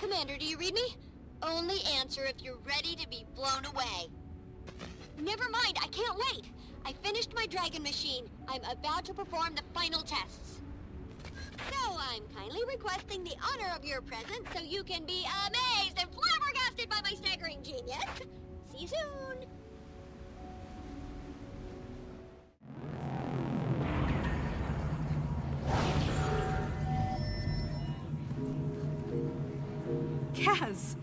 Commander, do you read me? Only answer if you're ready to be blown away. Never mind, I can't wait! I finished my dragon machine. I'm about to perform the final tests. So I'm kindly requesting the honor of your presence so you can be amazed and flabbergasted by my staggering genius. See you soon! Kaz!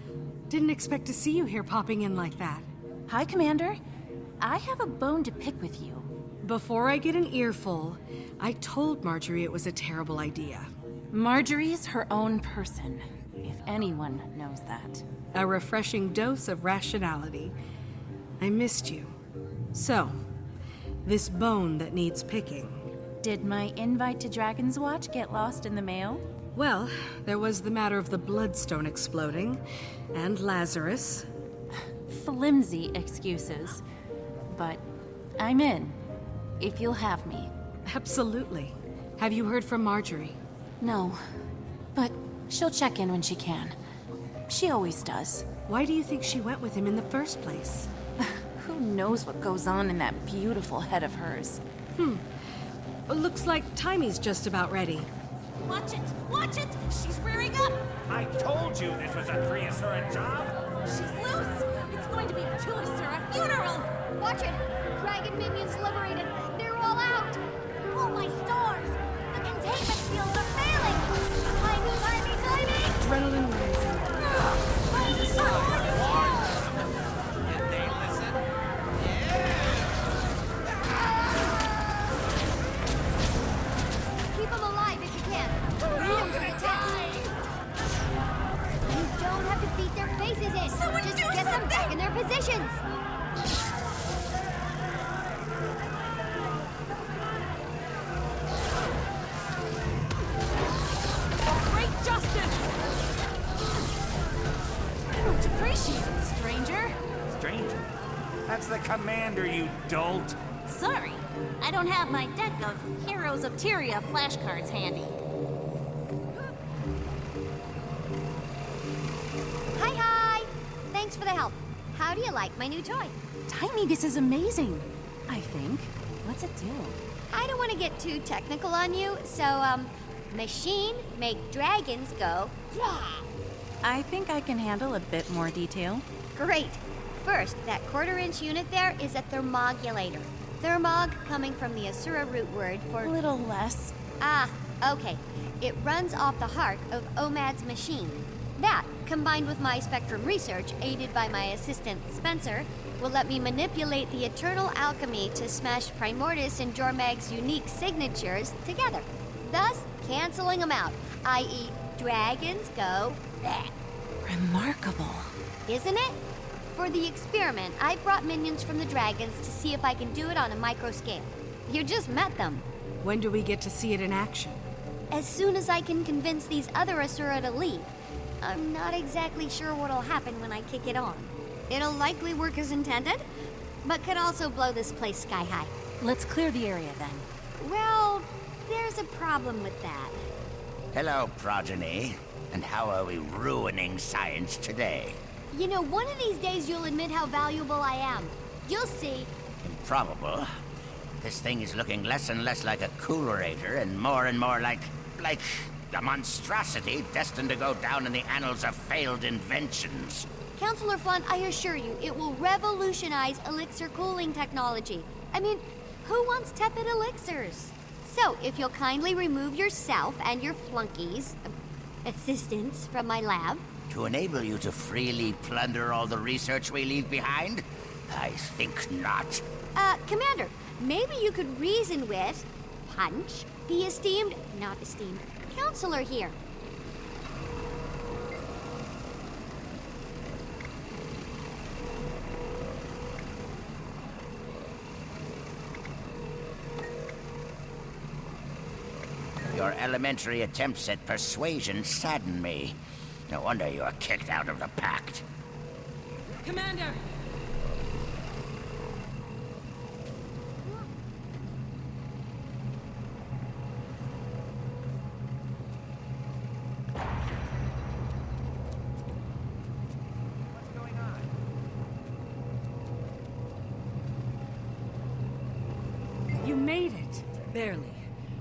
Didn't expect to see you here popping in like that. Hi, Commander. I have a bone to pick with you. Before I get an earful, I told Marjory it was a terrible idea. Marjory's her own person, if anyone knows that. A refreshing dose of rationality. I missed you. So, this bone that needs picking. Did my invite to Dragon's Watch get lost in the mail? Well, there was the matter of the Bloodstone exploding, and Lazarus. Flimsy excuses. But I'm in, if you'll have me. Absolutely. Have you heard from Marjory? No, but she'll check in when she can. She always does. Why do you think she went with him in the first place? Who knows what goes on in that beautiful head of hers? Looks like Taimi's just about ready. Watch it! Watch it! She's rearing up! I told you this was a 3 Asuran job! She's loose! It's going to be a 2 Asura funeral! Watch it! Dragon minions liberated! They're all out! Oh my stars! The containment fields are failing! Taimi! Adrenaline rising. Did they listen? Keep them alive if you can. Lead them to the test. You don't have to beat their faces in. Someone Just do get them something! back in their positions. Great justice! Much appreciated, stranger. Stranger? That's the commander, you dolt! Sorry, I don't have my deck of Heroes of Tyria flashcards handy. Hi! Thanks for the help. How do you like my new toy? Taimi, this is amazing. I think. What's it do? I don't want to get too technical on you, so, machine make dragons go, yeah! I think I can handle a bit more detail. Great. First, that quarter-inch unit there is a thermogulator. Thermog coming from the Asura root word A for... little less. Ah, okay. It runs off the heart of Omad's machine. That, combined with my spectrum research, aided by my assistant Spencer, will let me manipulate the eternal alchemy to smash Primordus and Jormag's unique signatures together, thus canceling them out, i.e. dragons go bleh. Remarkable. Isn't it? For the experiment, I brought minions from the dragons to see if I can do it on a micro scale. You just met them. When do we get to see it in action? As soon as I can convince these other Asura to leave. I'm not exactly sure what'll happen when I kick it on. It'll likely work as intended, but could also blow this place sky high. Let's clear the area then. Well, there's a problem with that. Hello, progeny. And how are we ruining science today? You know, one of these days you'll admit how valuable I am. You'll see. Improbable. This thing is looking less and less like a coolerator and more like a monstrosity destined to go down in the annals of failed inventions. Counselor Fun, I assure you, it will revolutionize elixir cooling technology. I mean, who wants tepid elixirs? So, if you'll kindly remove yourself and your flunkies, assistants from my lab. To enable you to freely plunder all the research we leave behind? I think not. Commander, maybe you could reason with Punch, the not esteemed, counselor here. Your elementary attempts at persuasion sadden me. No wonder you are kicked out of the pact. Commander! Barely.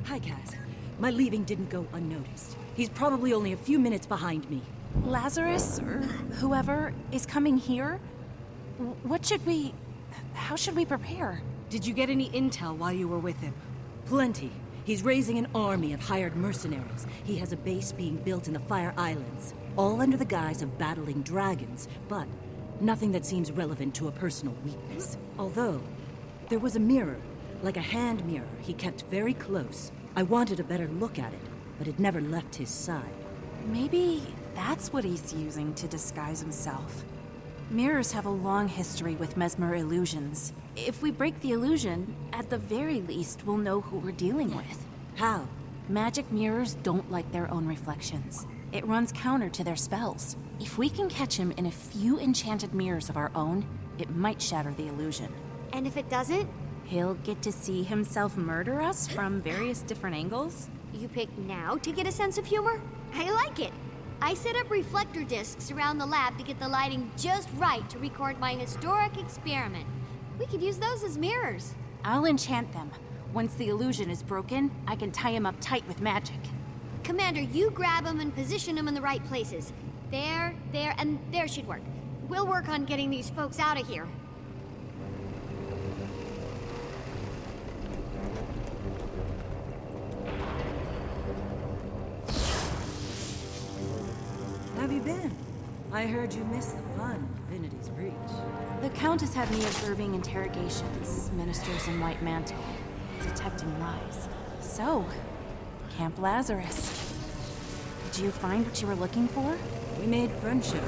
Hi, Kaz. My leaving didn't go unnoticed. He's probably only a few minutes behind me. Lazarus, or whoever, is coming here? How should we prepare? Did you get any intel while you were with him? Plenty. He's raising an army of hired mercenaries. He has a base being built in the Fire Islands, all under the guise of battling dragons, but nothing that seems relevant to a personal weakness. Although, there was a mirror, like a hand mirror he kept very close. I wanted a better look at it, but it never left his side. Maybe that's what he's using to disguise himself. Mirrors have a long history with mesmer illusions. If we break the illusion, at the very least, we'll know who we're dealing with. How? Magic mirrors don't like their own reflections. It runs counter to their spells. If we can catch him in a few enchanted mirrors of our own, it might shatter the illusion. And if it doesn't? He'll get to see himself murder us from various different angles? You pick now to get a sense of humor? I like it. I set up reflector discs around the lab to get the lighting just right to record my historic experiment. We could use those as mirrors. I'll enchant them. Once the illusion is broken, I can tie him up tight with magic. Commander, you grab them and position them in the right places. There, and there should work. We'll work on getting these folks out of here. Have you been? I heard you missed the fun, Divinity's Reach. The Countess had me observing interrogations, ministers in white mantle, detecting lies. So, Camp Lazarus. Did you find what you were looking for? We made friendship.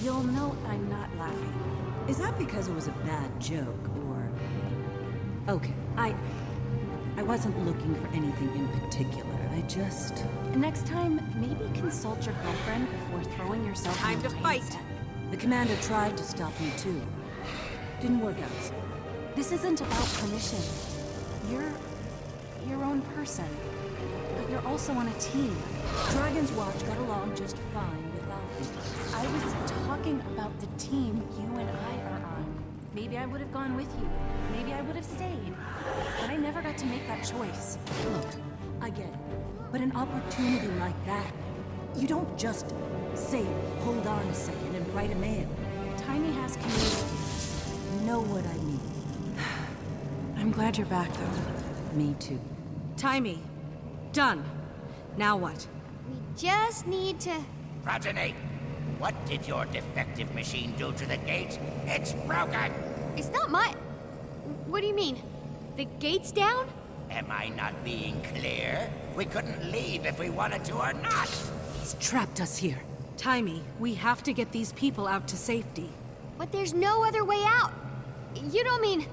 You'll note I'm not laughing. Is that because it was a bad joke, or... Okay, I wasn't looking for anything in particular. I just... Next time, maybe consult your girlfriend before throwing yourself Time in the to train fight. set. The commander tried to stop me too. Didn't work out. This isn't about permission. You're your own person, but you're also on a team. Dragon's Watch got along just fine without me. I was talking about the team you and I are on. Maybe I would have gone with you. Maybe I would have stayed. But I never got to make that choice. Look, I get it. But an opportunity like that, you don't just say, hold on a second and write a mail. Taimi has community. You know what I mean. I'm glad you're back, though. Me too. Taimi. Done. Now what? We just need to... Progeny, what did your defective machine do to the gate? It's broken! It's not my... What do you mean? The gate's down? Am I not being clear? We couldn't leave if we wanted to or not. He's trapped us here. Taimi, we have to get these people out to safety. But there's no other way out. You don't mean...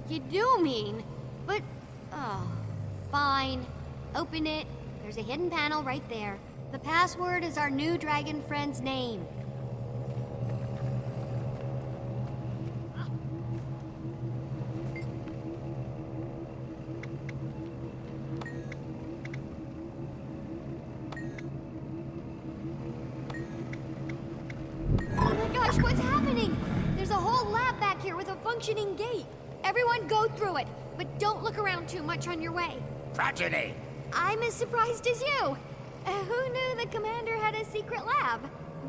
you do mean... But... Oh... Fine. Open it. There's a hidden panel right there. The password is our new dragon friend's name. Oh my gosh, what's happening? There's a whole lab back here with a functioning gate. Everyone go through it, but don't look around too much on your way. Progeny! I'm as surprised as you. Who knew the commander had a secret lab?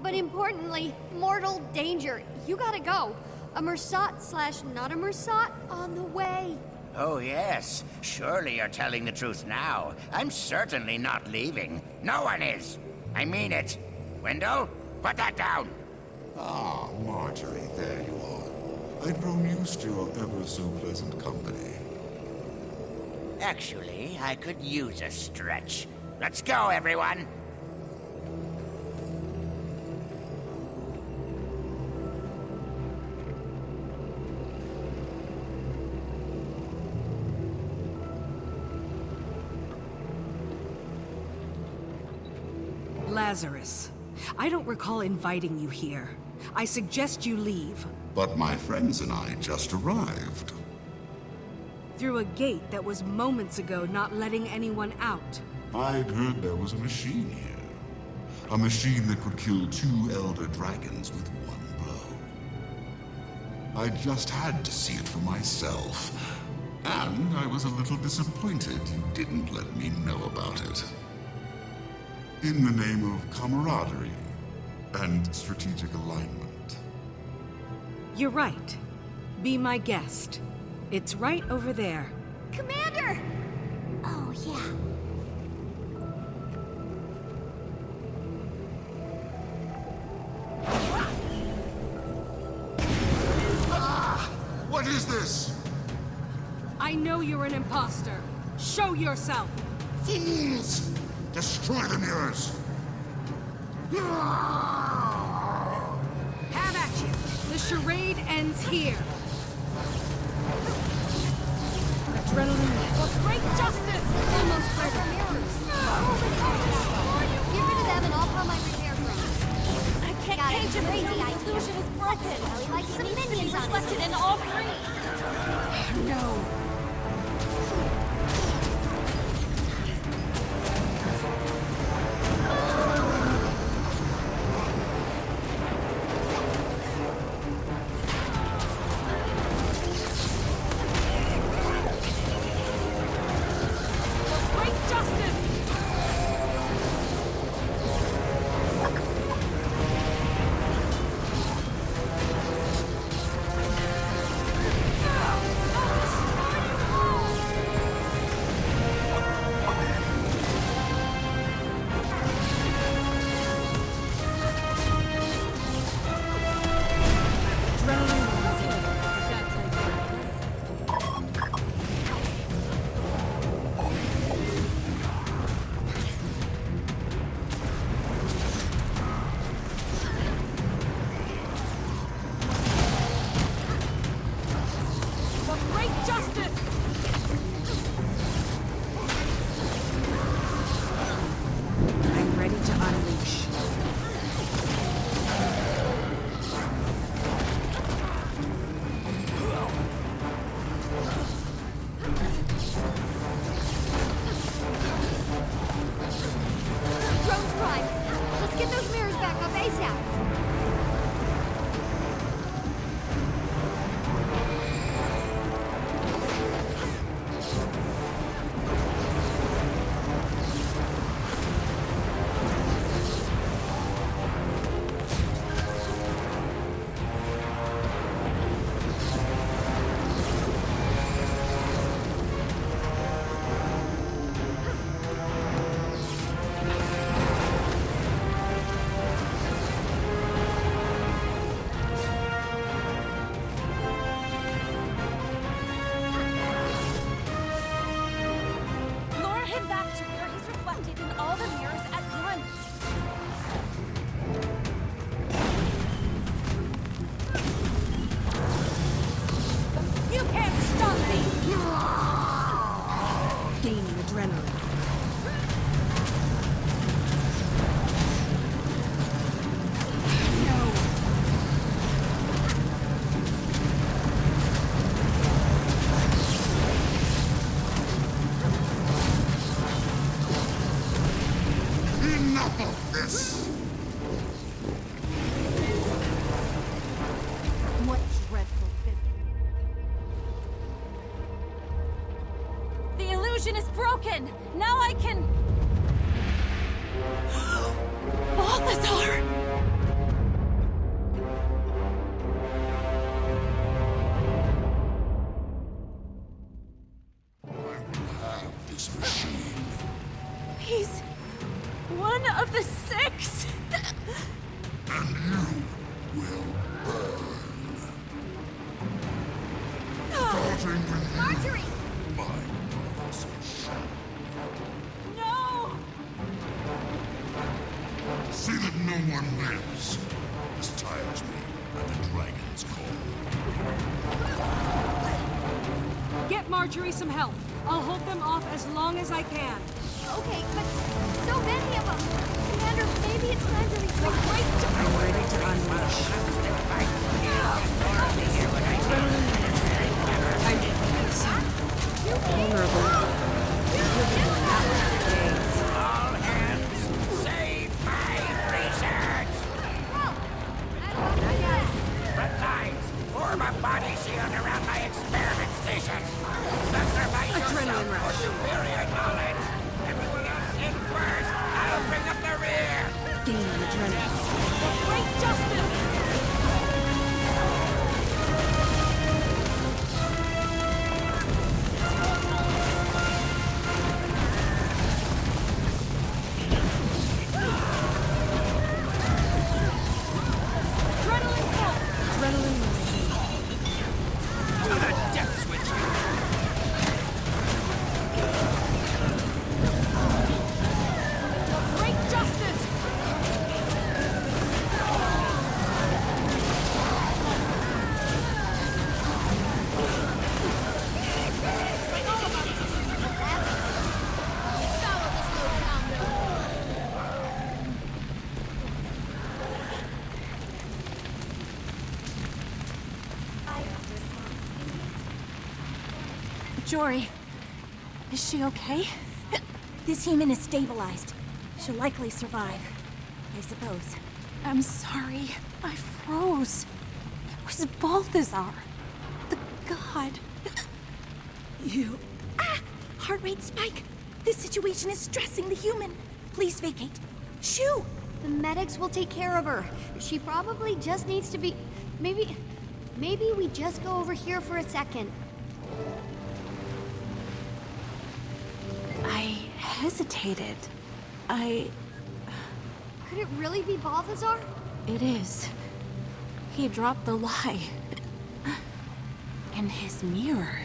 But importantly, mortal danger. You gotta go. A mursaat / not a mursaat on the way. Oh yes, surely you're telling the truth now. I'm certainly not leaving. No one is. I mean it. Wendell, put that down. Ah, Marjory, there you are. I'd grown used to your ever-so-pleasant company. Actually, I could use a stretch. Let's go, everyone! Lazarus, I don't recall inviting you here. I suggest you leave. But my friends and I just arrived. Through a gate that was moments ago not letting anyone out. I'd heard there was a machine here. A machine that could kill 2 elder dragons with one blow. I just had to see it for myself. And I was a little disappointed you didn't let me know about it. In the name of camaraderie and strategic alignment. You're right. Be my guest. It's right over there. Commander! Oh, yeah. What is this? I know you're an imposter. Show yourself! Fools! Destroy the mirrors! Have at you! The charade ends here. Adrenaline. Well, great justice! Almost ready. Get rid of them and I'll call my repair crew. I can't Got it. cage him. Crazy The idea. illusion is broken. Ellie likes some minions on reflected in all three. No. Is broken. Now I can... Balthazar! I will have this machine. He's one of the six. And you will burn. Starting with you. Marjory! My brother's shadow. No! See that no one lives. This tires me at the dragon's call. Get Marjory some help. I'll hold them off as long as I can. Okay, but so many of them. Commander, maybe it's time to retreat. I'm ready to unleash. I'm vulnerable. All hands, save my research! Red lines, form a body shield around my experiment station. gain an adrenaline. Great justice! Jory, is she okay? This human is stabilized. She'll likely survive, I suppose. I'm sorry. I froze. It was Balthazar. The god. You... Ah! Heart rate spike! This situation is stressing the human. Please vacate. Shoo! The medics will take care of her. She probably just needs to be... Maybe we just go over here for a second. I hesitated. Could it really be Balthazar? It is. He dropped the lie. And his mirror.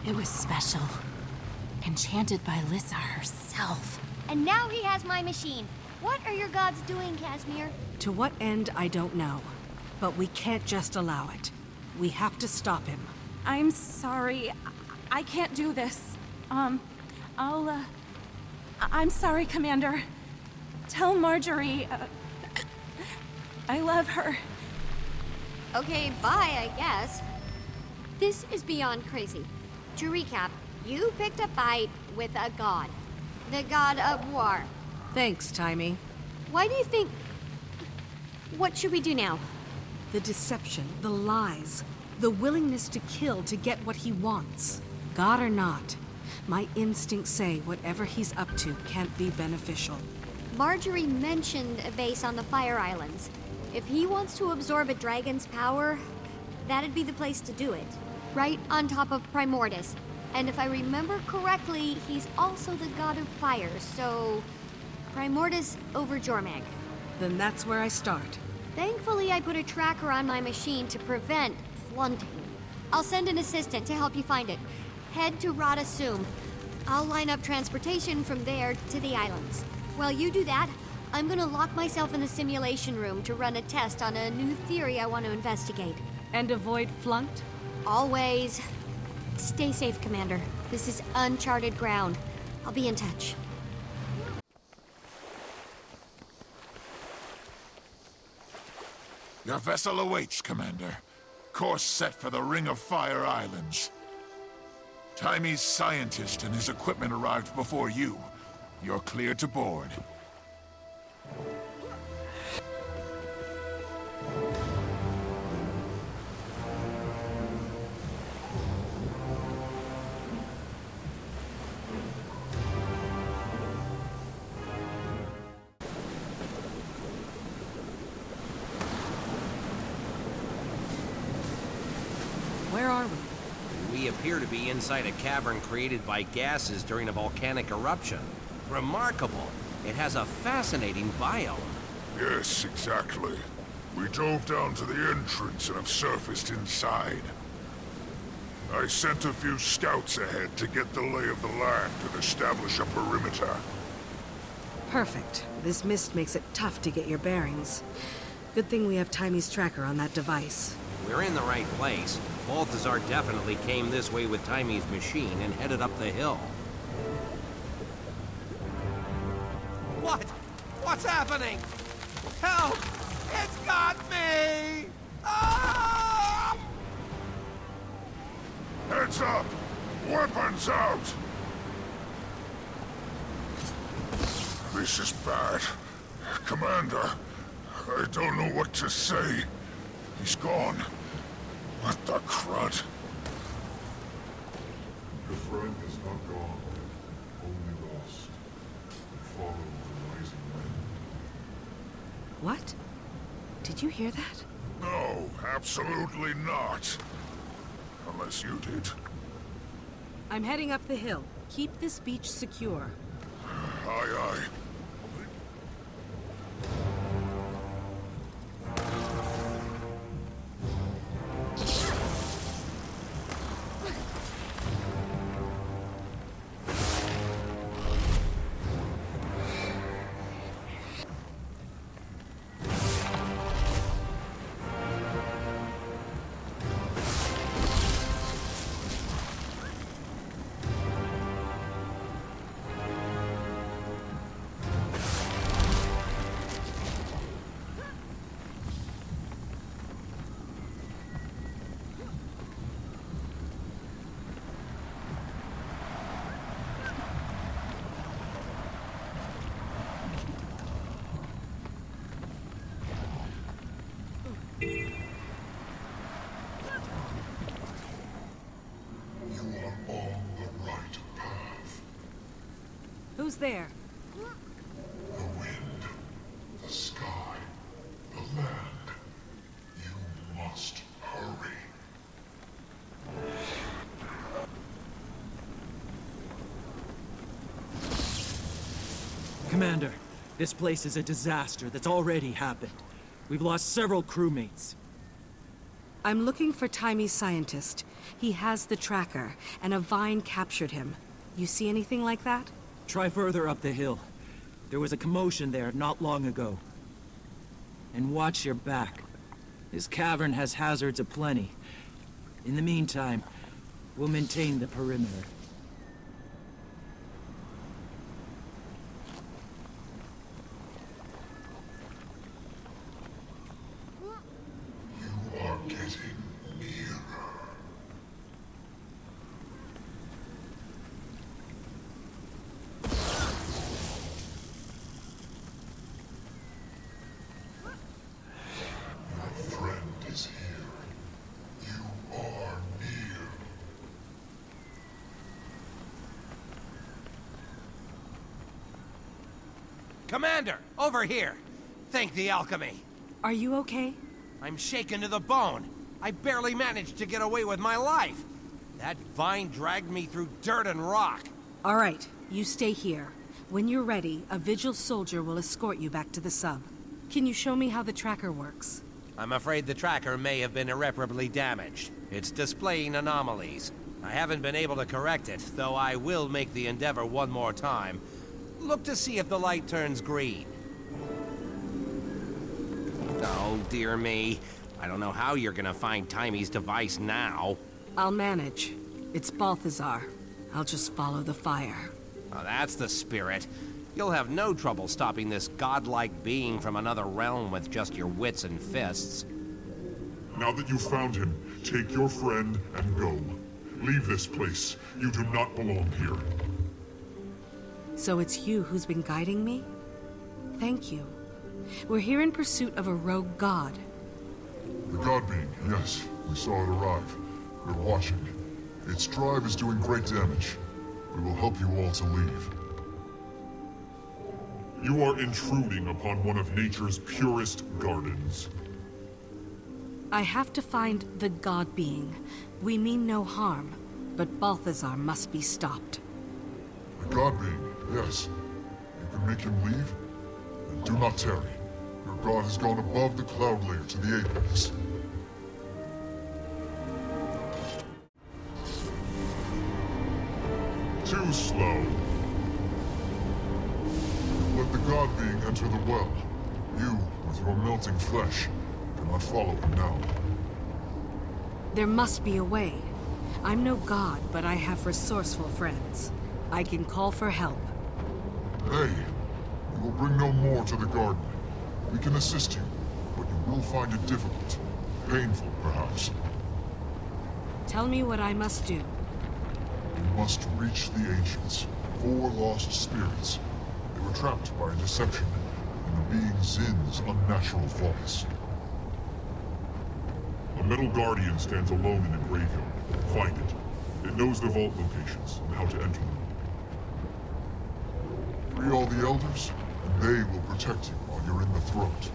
It was special. Enchanted by Lissa herself. And now he has my machine. What are your gods doing, Casimir? To what end, I don't know. But we can't just allow it. We have to stop him. I'm sorry. I can't do this. I'm sorry, Commander. Tell Marjory, I love her. Okay, bye, I guess. This is beyond crazy. To recap, you picked a fight with a god. The god of war. Thanks, Taimi. Why do you think... What should we do now? The deception, the lies, the willingness to kill to get what he wants. God or not, my instincts say whatever he's up to can't be beneficial. Marjory mentioned a base on the Fire Islands. If he wants to absorb a dragon's power, that'd be the place to do it. Right on top of Primordus. And if I remember correctly, he's also the god of fire, so... Primordus over Jormag. Then that's where I start. Thankfully, I put a tracker on my machine to prevent flunting. I'll send an assistant to help you find it. Head to Rada Sum. I'll line up transportation from there to the islands. While you do that, I'm gonna lock myself in the simulation room to run a test on a new theory I want to investigate. And avoid flunked? Always. Stay safe, Commander. This is uncharted ground. I'll be in touch. Your vessel awaits, Commander. Course set for the Ring of Fire Islands. Taimi's scientist and his equipment arrived before you. You're cleared to board. Where are we? We appear to be inside a cavern created by gases during a volcanic eruption. Remarkable. It has a fascinating biome. Yes, exactly. We dove down to the entrance and have surfaced inside. I sent a few scouts ahead to get the lay of the land and establish a perimeter. Perfect. This mist makes it tough to get your bearings. Good thing we have Taimi's tracker on that device. We're in the right place. Balthazar definitely came this way with Taimi's machine and headed up the hill. What? What's happening? Help! It's got me! Ah! Heads up! Weapons out! This is bad. Commander, I don't know what to say. He's gone. What the crud? Your friend is not gone, only lost. Follow the rising land. What? Did you hear that? No, absolutely not. Unless you did. I'm heading up the hill. Keep this beach secure. Aye, aye. Who's there? The wind, the sky, the land. You must hurry. Commander, this place is a disaster that's already happened. We've lost several crewmates. I'm looking for Taimi's scientist. He has the tracker, and a vine captured him. You see anything like that? Try further up the hill. There was a commotion there not long ago. And watch your back. This cavern has hazards aplenty. In the meantime, we'll maintain the perimeter. You are getting nearer. Your friend is here. You are near. Commander, over here! Thank the alchemy. Are you okay? I'm shaken to the bone. I barely managed to get away with my life. That vine dragged me through dirt and rock. All right, you stay here. When you're ready, a Vigil soldier will escort you back to the sub. Can you show me how the tracker works? I'm afraid the tracker may have been irreparably damaged. It's displaying anomalies. I haven't been able to correct it, though I will make the endeavor one more time. Look to see if the light turns green. Oh, dear me. I don't know how you're gonna find Taimi's device now. I'll manage. It's Balthazar. I'll just follow the fire. Oh, that's the spirit. You'll have no trouble stopping this godlike being from another realm with just your wits and fists. Now that you've found him, take your friend and go. Leave this place. You do not belong here. So it's you who's been guiding me? Thank you. We're here in pursuit of a rogue god. The god being, yes. We saw it arrive. We're watching. Its drive is doing great damage. We will help you all to leave. You are intruding upon one of nature's purest gardens. I have to find the god being. We mean no harm, but Balthazar must be stopped. The god being, yes. You can make him leave? Then do not tarry. Your god has gone above the cloud layer to the apex. Too slow. Let the god being enter the well. You, with your melting flesh, cannot follow him now. There must be a way. I'm no god, but I have resourceful friends. I can call for help. Hey, you will bring no more to the garden. We can assist you, but you will find it difficult. Painful, perhaps. Tell me what I must do. You must reach the Ancients, 4 lost spirits. They were trapped by a deception in the being Zin's unnatural faults. A metal guardian stands alone in a graveyard. Find it. It knows the vault locations and how to enter them. Free all the elders, and they will protect you on you're in the throat.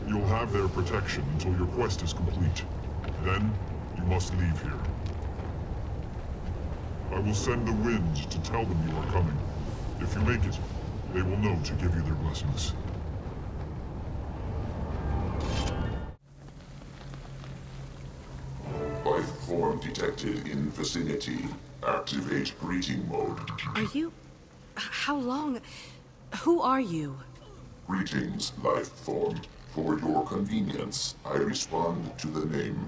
You'll have their protection until your quest is complete. Then, you must leave here. I will send the winds to tell them you are coming. If you make it, they will know to give you their blessings. Life form detected in vicinity. Activate greeting mode. Are you... How long... Who are you? Greetings, life form. For your convenience, I respond to the name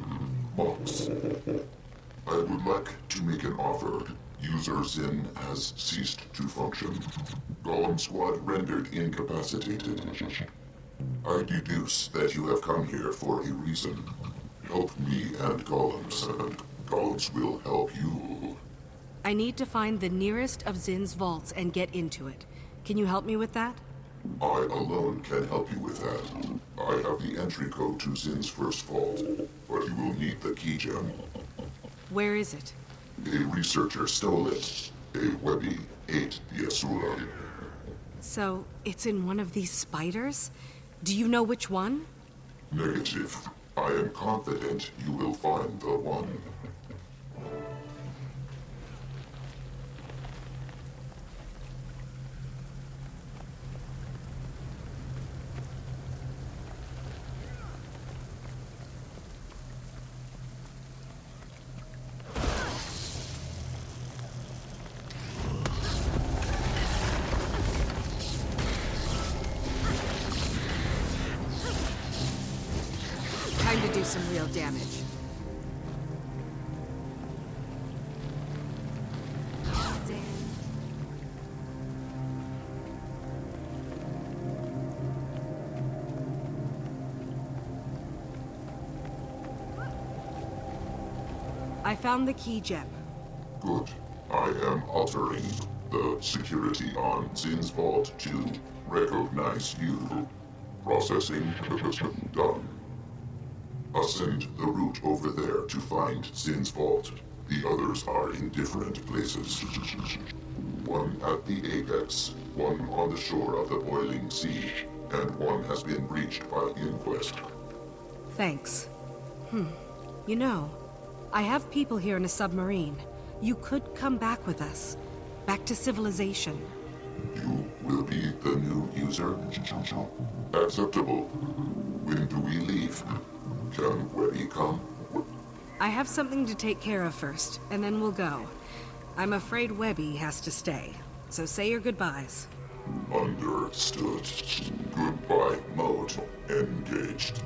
Mox. I would like to make an offer. User Zin has ceased to function. Golem squad rendered incapacitated. I deduce that you have come here for a reason. Help me and Golems, and Golems will help you. I need to find the nearest of Zin's vaults and get into it. Can you help me with that? I alone can help you with that. I have the entry code to Zin's first vault, but you will need the key gem. Where is it? A researcher stole it. A Webby ate the Asuran. So, it's in one of these spiders? Do you know which one? Negative. I am confident you will find the one. Time to do some real damage. I found the key gem. Good. I am altering the security on Zin's vault to recognize you. Processing done. Ascend the route over there to find Zin's vault. The others are in different places. One at the apex, one on the shore of the boiling sea, and one has been breached by inquest. Thanks. You know, I have people here in a submarine. You could come back with us. Back to civilization. You will be the new user? Acceptable. When do we leave? Can Webby come? I have something to take care of first, and then we'll go. I'm afraid Webby has to stay, so say your goodbyes. Understood. Goodbye mode engaged.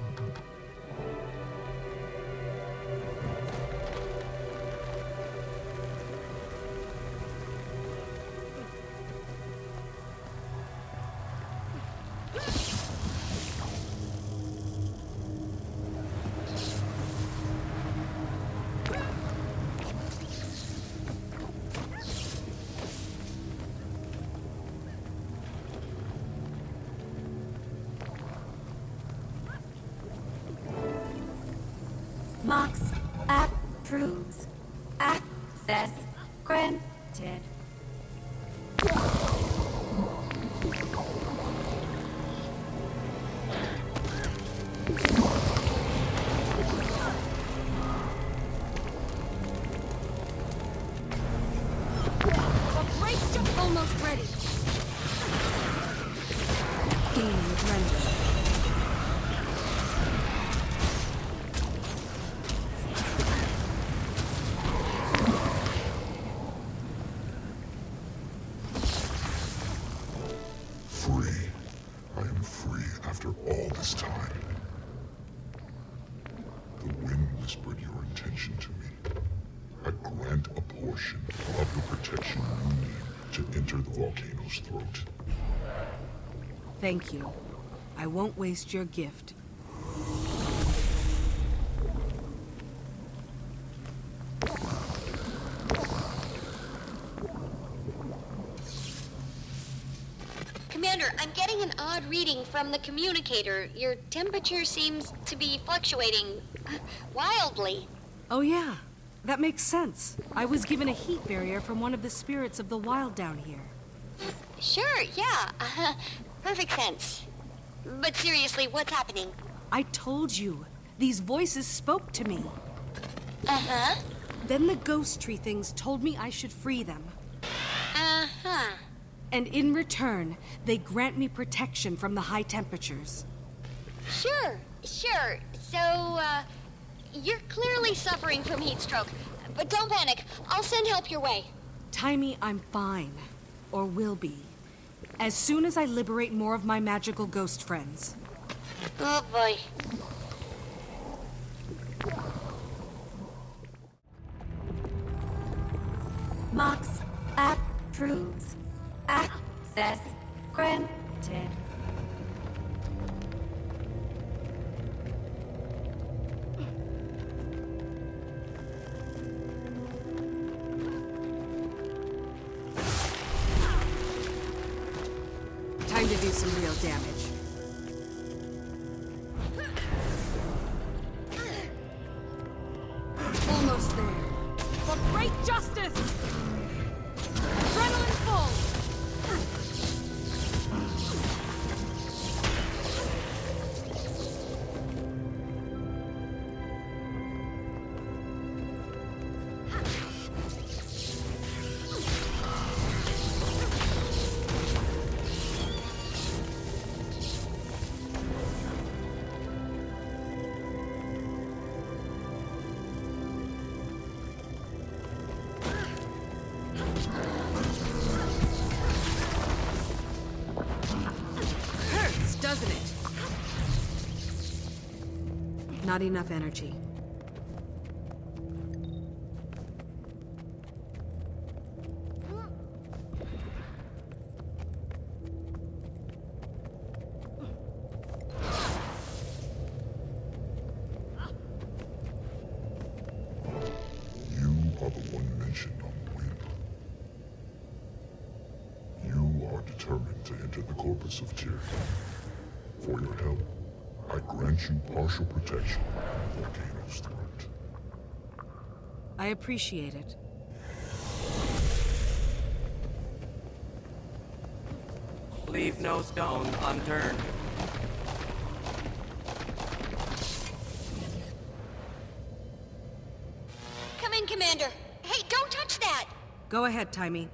Mox approves. Access granted. Almost ready. Gaining adrenaline. Free. I am free after all this time. The wind whispered your intention to me. I grant a portion of the protection you need to enter the volcano's throat. Thank you. I won't waste your gift. Commander, I'm getting an odd reading from the communicator. Your temperature seems to be fluctuating wildly. Oh yeah, that makes sense. I was given a heat barrier from one of the spirits of the wild down here. Sure, yeah. perfect sense. But seriously, what's happening? I told you. These voices spoke to me. Uh-huh. Then the ghost tree things told me I should free them. Uh-huh. And in return, they grant me protection from the high temperatures. Sure. So, you're clearly suffering from heat stroke. But don't panic. I'll send help your way. Taimi, I'm fine. Or will be. As soon as I liberate more of my magical ghost friends. Oh, boy. Mox approves. Access granted. Time to do some real damage. Almost there. For great justice! Adrenaline full! Doesn't it? Not enough energy. You are the one mentioned on the whim. You are determined to enter the corpus of Tyr. For your help, I grant you partial protection from Volcano's threat. I appreciate it. Leave no stone unturned. Come in, Commander. Hey, don't touch that! Go ahead, Taimi.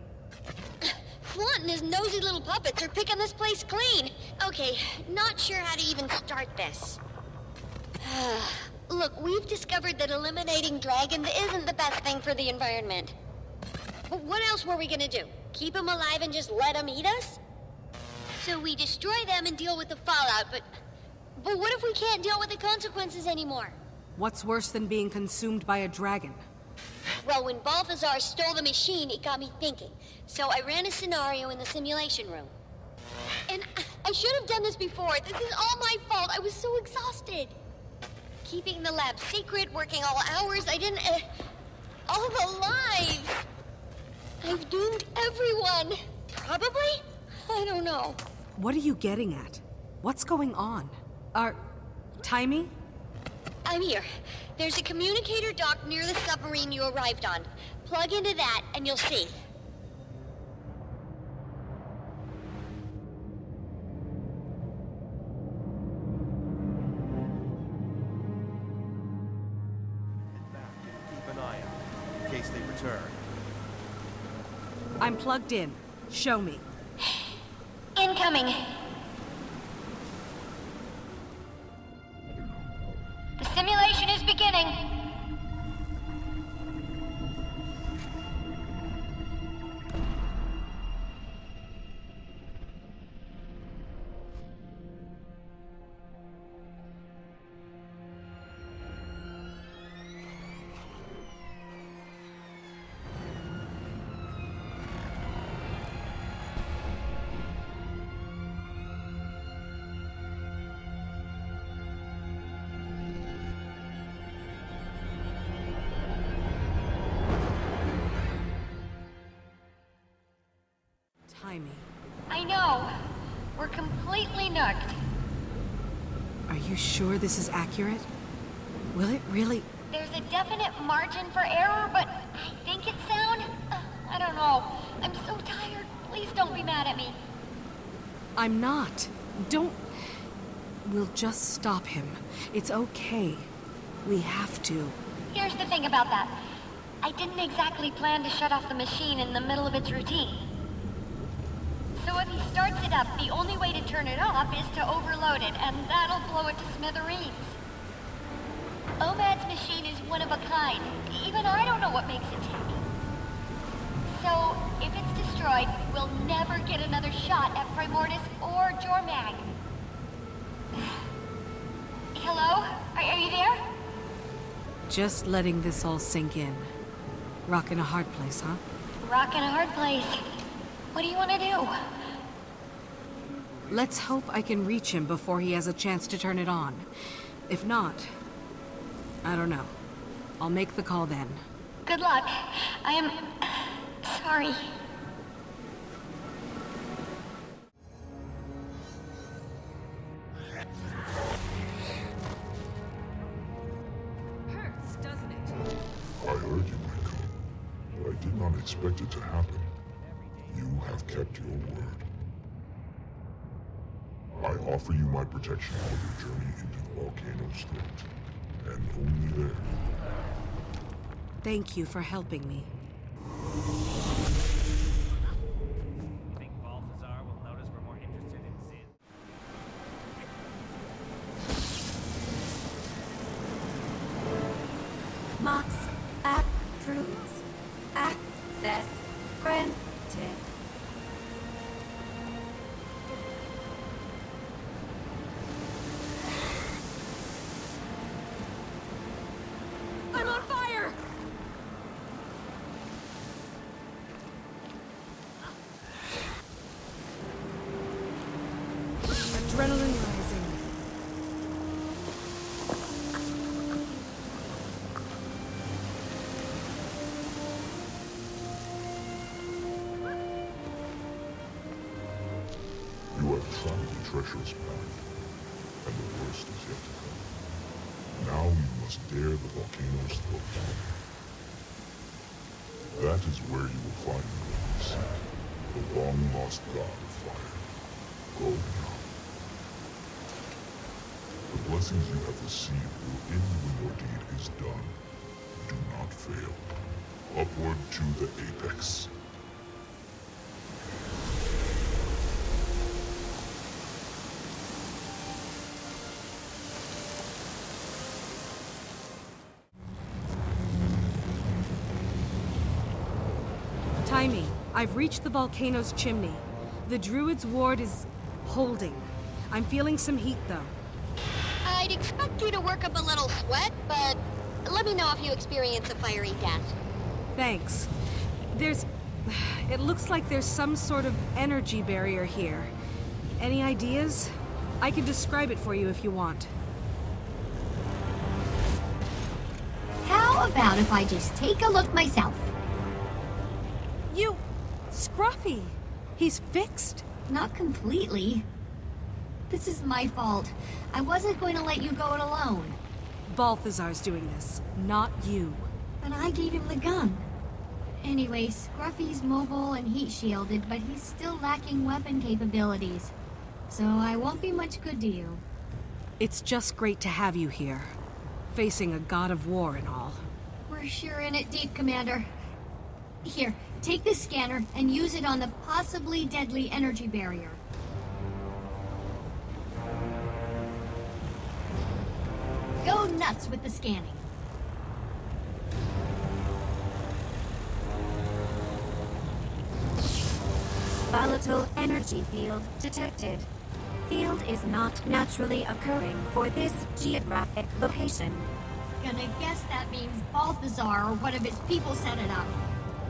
Flunt and his nosy little puppets are picking this place clean. Okay, not sure how to even start this. Look, we've discovered that eliminating dragons isn't the best thing for the environment. But what else were we gonna do? Keep them alive and just let them eat us? So we destroy them and deal with the fallout, but what if we can't deal with the consequences anymore? What's worse than being consumed by a dragon? Well, when Balthazar stole the machine, it got me thinking. So I ran a scenario in the simulation room. And I should have done this before. This is all my fault. I was so exhausted. Keeping the lab secret, working all hours, I didn't... all the lives! I've doomed everyone. Probably? I don't know. What are you getting at? What's going on? Taimi? I'm here. There's a communicator dock near the submarine you arrived on. Plug into that, and you'll see. Keep an eye out, in case they return. I'm plugged in. Show me. Incoming. The simulation is beginning. Taimi. I know. We're completely nucked. Are you sure this is accurate? Will it really... There's a definite margin for error, but I think it's sound. I don't know. I'm so tired. Please don't be mad at me. I'm not. Don't... We'll just stop him. It's okay. We have to. Here's the thing about that. I didn't exactly plan to shut off the machine in the middle of its routine. So if he starts it up, the only way to turn it off is to overload it, and that'll blow it to smithereens. OMAD's machine is one of a kind. Even I don't know what makes it tick. So, if it's destroyed, we'll never get another shot at Primordus or Jormag. Hello? Are you there? Just letting this all sink in. Rockin' a hard place, huh? Rockin' a hard place. What do you want to do? Let's hope I can reach him before he has a chance to turn it on. If not, I don't know. I'll make the call then. Good luck. I am... sorry. Hurts, doesn't it? I heard you, my cub, but I did not expect it to happen. You have kept your word. I offer you my protection for your journey into the volcano's throat, and only there. Thank you for helping me. Think Balthazar will notice we're more interested in Sin? Mox approves. Access granted. I'm on fire! Adrenaline rising. You have traveled a treacherous path, and the worst is yet to come. Now you must dare the volcano's throat. That is where you will find what you seek, the long-lost god of fire. Go now. The blessings you have received will end when your deed is done. Do not fail. Upward to the apex. Taimi, I've reached the volcano's chimney. The druid's ward is holding. I'm feeling some heat, though. I'd expect you to work up a little sweat, but let me know if you experience a fiery death. Thanks. It looks like there's some sort of energy barrier here. Any ideas? I can describe it for you if you want. How about if I just take a look myself? You... Scruffy! He's fixed? Not completely. This is my fault. I wasn't going to let you go it alone. Balthazar's doing this, not you. But I gave him the gun. Anyway, Scruffy's mobile and heat shielded, but he's still lacking weapon capabilities. So I won't be much good to you. It's just great to have you here. Facing a god of war and all. We're sure in it deep, Commander. Here, take this scanner and use it on the possibly deadly energy barrier. Go nuts with the scanning. Volatile energy field detected. Field is not naturally occurring for this geographic location. Gonna guess that means Balthazar or one of his people set it up.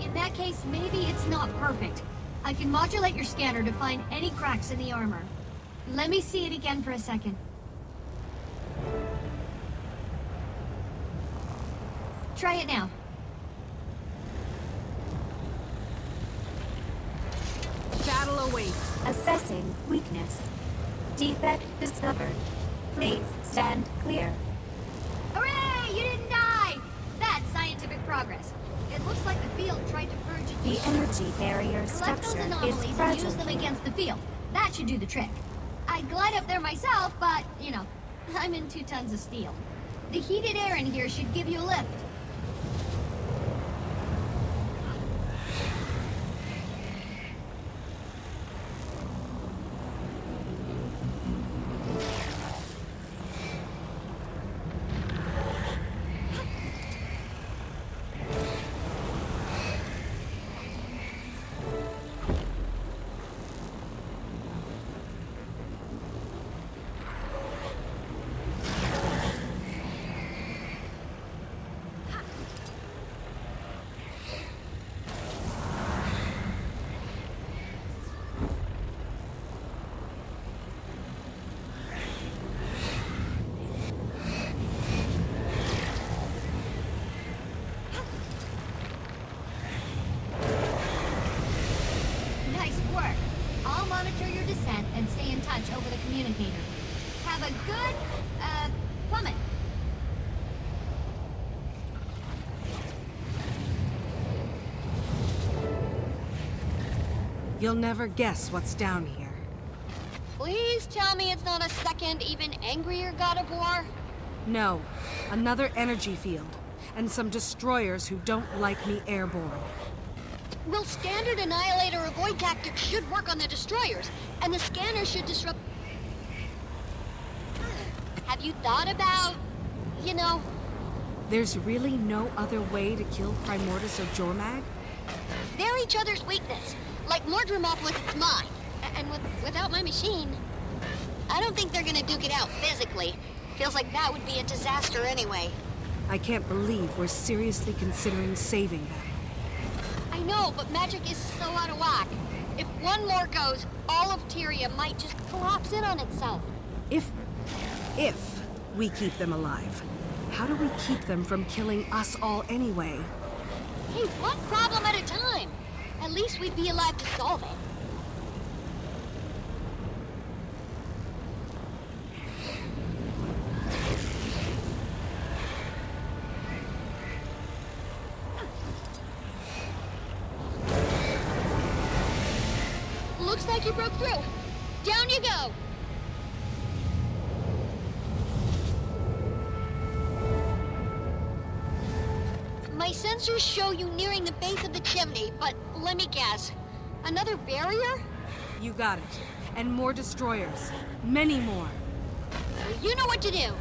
In that case, maybe it's not perfect. I can modulate your scanner to find any cracks in the armor. Let me see it again for a second. Try it now. Battle awaits. Assessing weakness. Defect discovered. Please stand clear. Hooray! You didn't die! That's scientific progress. It looks like the field tried to purge its The energy barrier Collect those structure is anomalies and fragile. use them against the field. That should do the trick. I'd glide up there myself, but, you know, I'm in 2 tons of steel. The heated air in here should give you a lift. And stay in touch over the communicator. Have a good, plummet. You'll never guess what's down here. Please tell me it's not a second, even angrier God of War? No, another energy field, and some destroyers who don't like me airborne. Well, standard annihilator avoid tactics should work on the destroyers, and the scanner should disrupt... Have you thought about, you know... There's really no other way to kill Primordus or Jormag? They're each other's weakness, like Mordremoth with its mind. And without my machine, I don't think they're gonna duke it out physically. Feels like that would be a disaster anyway. I can't believe we're seriously considering saving them. I know, but magic is so out of whack. If one more goes, all of Tyria might just collapse in on itself. If we keep them alive, how do we keep them from killing us all anyway? Hey, one problem at a time. At least we'd be alive to solve it. Looks like you broke through. Down you go. My sensors show you nearing the base of the chimney, but let me guess. Another barrier? You got it. And more destroyers. Many more. You know what to do.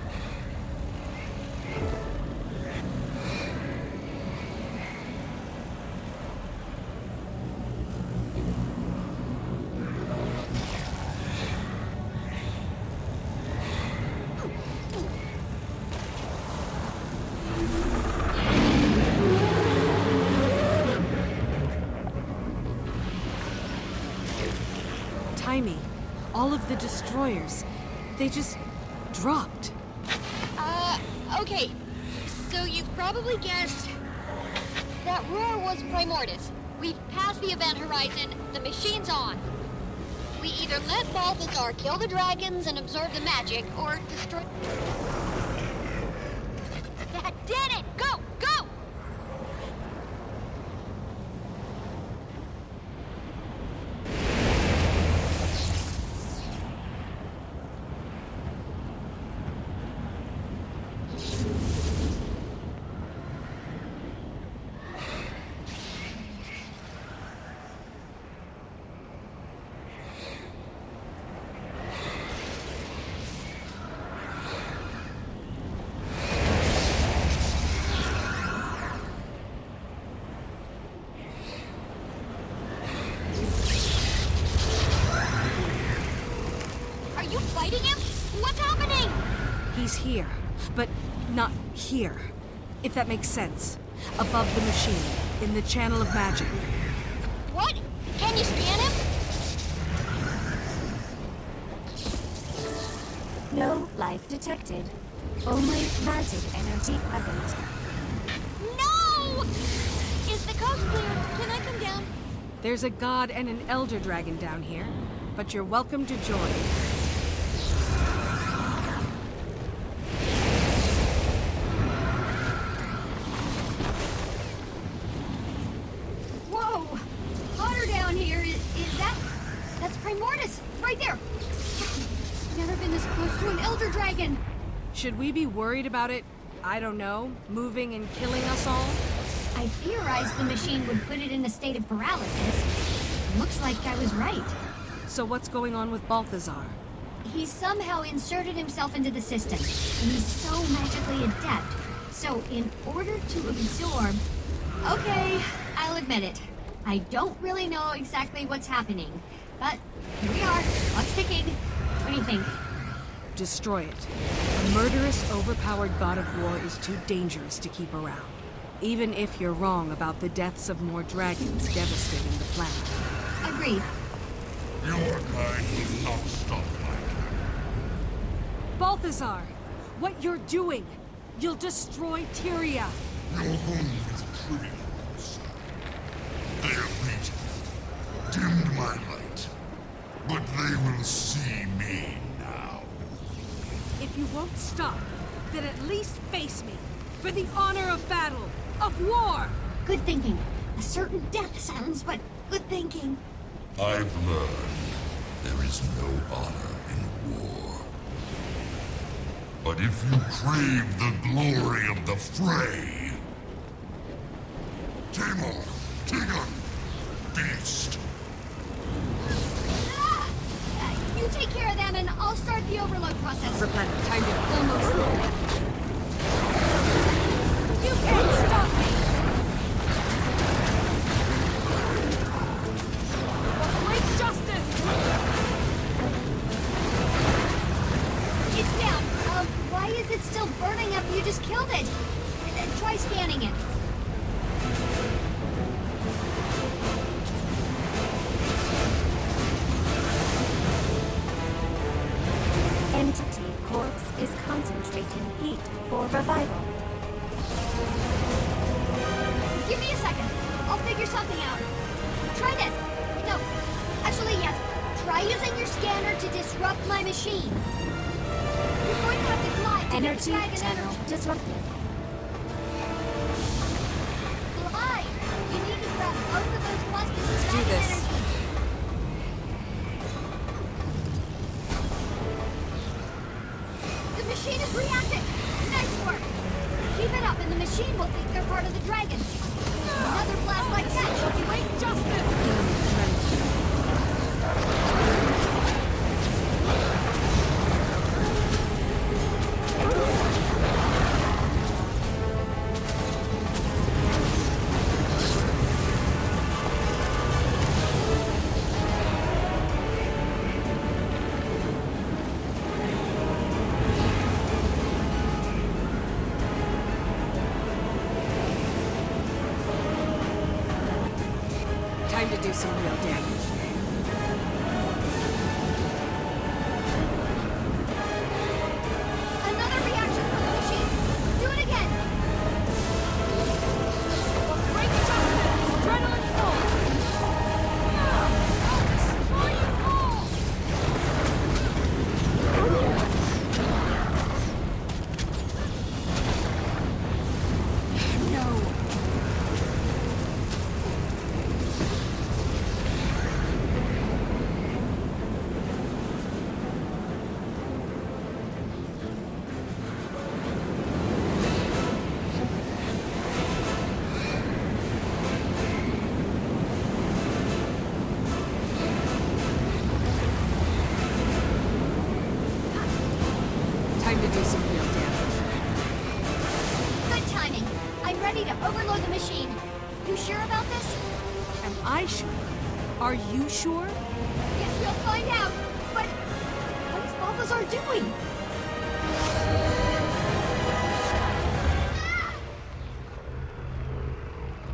Taimi, all of the destroyers, they just dropped. Okay. So you've probably guessed that roar was Primordus. We've passed the event horizon, the machine's on. We either let Balthazar kill the dragons and absorb the magic, or destroy... That did it! Go! Go! Are you fighting him? What's happening? He's here, but not here, if that makes sense. Above the machine, in the channel of magic. What? Can you scan him? No life detected. Only magic energy present. No! Is the coast clear? Can I come down? There's a god and an elder dragon down here, but you're welcome to join. Whoa! Hotter down here. Is that... That's Primordus! Right this close to an Elder Dragon! Should we be worried about it, I don't know, moving and killing us all? I theorized the machine would put it in a state of paralysis. Looks like I was right. So what's going on with Balthazar? He somehow inserted himself into the system, and he's so magically adept. So, in order to absorb... Okay, I'll admit it. I don't really know exactly what's happening. But, here we are. Clock's ticking. What do you think? Destroy it. A murderous, overpowered god of war is too dangerous to keep around. Even if you're wrong about the deaths of more dragons devastating the planet. Agreed. Your kind will not stop my Balthazar! What you're doing! You'll destroy Tyria! Your home is pretty. They have beaten, dimmed my light, but they will see me now. If you won't stop, then at least face me, for the honor of battle, of war! Good thinking. A certain death sounds, but good thinking. I've learned there is no honor in war. But if you crave the glory of the fray... Tamor, Tegan, Beast. You take care of them, and I'll start the overload process. Replenish. Time to almost roll. You can't stop me! Great justice! It's down. Why is it still burning up? You just killed it. Try scanning it. Entity corpse is concentrating heat for revival. Give me a second. I'll figure something out. Try this. No. Actually, yes. Try using your scanner to disrupt my machine. You're going to have to glide to get the dragon channel energy. disrupted. Glide! You need to grab both of those clusters of Do dragon this. energy. The machine is reacting! Nice work! Keep it up and the machine will think they're part of the dragons. Another blast like that should be great justice! Time to do some real damage. Another reaction from the machine! Do it again! Great justice! Adrenaline full! I'll destroy you all! No! Time to do some real damage. Good timing. I'm ready to overload the machine. You sure about this? Am I sure? Are you sure? Guess we'll find out. But what is Balthazar doing?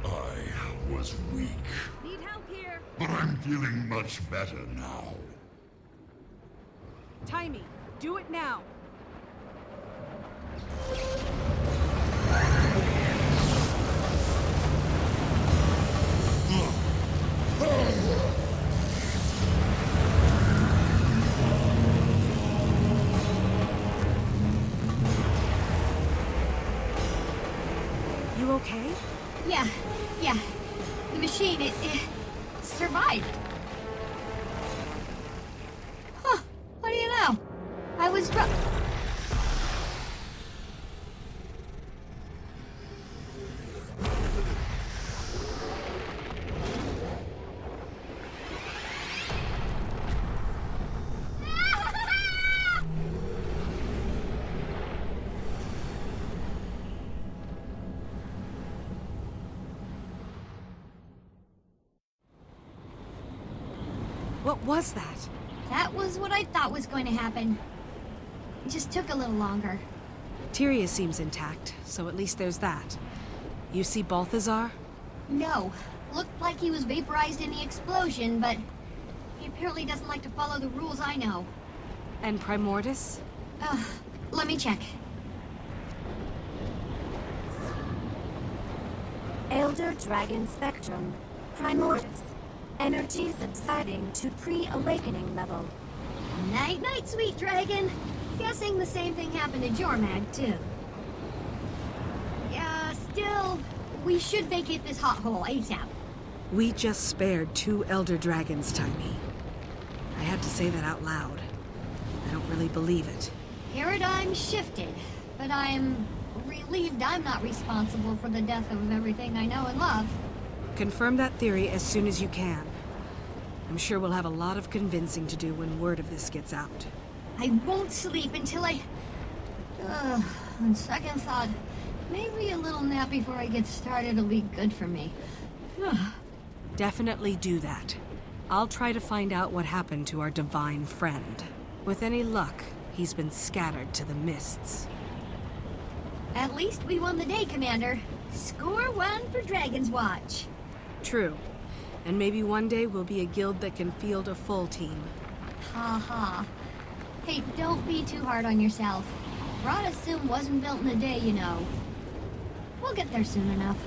I was weak, Need help here. but I'm feeling much better now. Taimi, do it now. You okay? Yeah. The machine, it survived. Huh, what do you know? I was was wrong. What was that? That was what I thought was going to happen. It just took a little longer. Tyria seems intact, so at least there's that. You see Balthazar? No. Looked like he was vaporized in the explosion, but he apparently doesn't like to follow the rules I know. And Primordus? Let me check. Elder Dragon Spectrum. Primordus. Energy subsiding to pre-awakening level. Night-night, sweet dragon. Guessing the same thing happened to Jormag, too. Yeah, still, we should vacate this hot hole ASAP. We just spared 2 Elder Dragons, Taimi. I had to say that out loud. I don't really believe it. Paradigm shifted, but I'm relieved I'm not responsible for the death of everything I know and love. Confirm that theory as soon as you can. I'm sure we'll have a lot of convincing to do when word of this gets out. I won't sleep until I... on second thought, maybe a little nap before I get started will be good for me. Definitely do that. I'll try to find out what happened to our divine friend. With any luck, he's been scattered to the mists. At least we won the day, Commander. Score 1 for Dragon's Watch. True. And maybe one day we'll be a guild that can field a full team. Ha ha. Hey, don't be too hard on yourself. Rod Assume wasn't built in a day, you know. We'll get there soon enough.